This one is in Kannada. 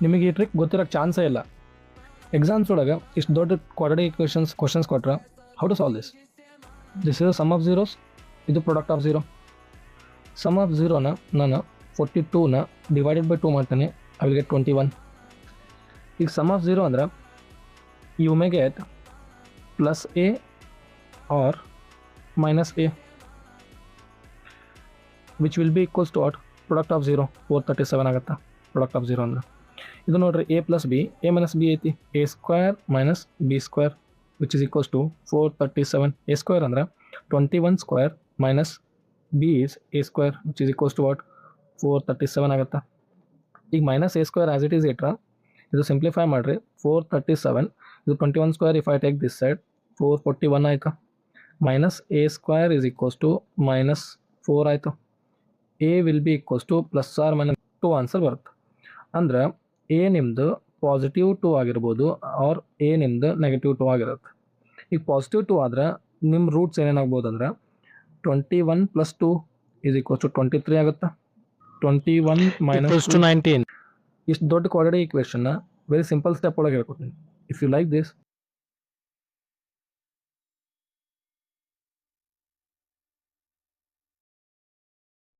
ನಿಮಗೆ ಈ ಟ್ರಿಕ್ ಗೊತ್ತಿರೋಕ್ಕೆ ಚಾನ್ಸೇ ಇಲ್ಲ. ಎಕ್ಸಾಮ್ಸ್ ಒಳಗೆ ಇಷ್ಟು ದೊಡ್ಡ ಕ್ವಾಡ್ರಾಟಿಕ್ ಕ್ವಶನ್ಸ್ ಕೊಟ್ರೆ how to solve this is sum of zeros, ಇದು product of zero. Sum of ಝೀರೋನ ನಾನು 42ನ ಡಿವೈಡೆಡ್ ಬೈ 2 ಮಾಡ್ತೀನಿ, ಐ ವಿಲ್ ಗೆಟ್ 21. ಈಗ ಸಮ್ ಆಫ್ ಝೀರೋ ಅಂದ್ರೆ you may get plus a or minus a which will be equals to what product of zero 437 ಆಗುತ್ತೆ. ಪ್ರಾಡಕ್ಟ್ ಆಫ್ ಝೀರೋ ಅಂದ್ರೆ ಇದು ನೋಡ್ರಿ a plus b, a minus b ಐತಿ, a square minus b square which is equals to 437. A square ಅಂದ್ರೆ 21 square minus b is a square which is equals to what 437 ಆಗುತ್ತೆ. ಈಗ minus a square as it is ಇಟ್ರ ಇದು ಸಿಂಪ್ಲಿಫೈ ಮಾಡಿರಿ 437, ಇದು 21 square if I take this side 441 ಆಯಿತು. Minus a square is equals to minus 4 ಆಯಿತು. A will be equals to plus or minus 2 answer ಬರುತ್ತೆ. ಅಂದ್ರೆ ಎ ನಿಮ್ಮದು ಪಾಸಿಟಿವ್ 2 ಆಗಿರ್ಬೋದು ಆರ್ ಎ ನಿಮ್ಮದು ನೆಗೆಟಿವ್ 2 ಆಗಿರುತ್ತೆ. ಈಗ ಪಾಸಿಟಿವ್ 2 ಆದ್ರೆ ನಿಮ್ಮ ರೂಟ್ಸ್ ಏನೇನಾಗ್ಬೋದು ಅಂದ್ರೆ 21 ಪ್ಲಸ್ 2 ಇಸ್ ಈಕ್ವಲ್ಸ್ ಟು 23 ಆಗುತ್ತೆ. 21 ಮೈನಸ್ 19. ಇಷ್ಟು ದೊಡ್ಡ ಕ್ವಾಡ್ರಾಟಿಕ್ ಈಕ್ವೇಷನ್ನ ವೆರಿ ಸಿಂಪಲ್ ಸ್ಟೆಪ್ ಒಳಗೆ ಹೇಳ್ಕೊಡ್ತೀನಿ. If you like this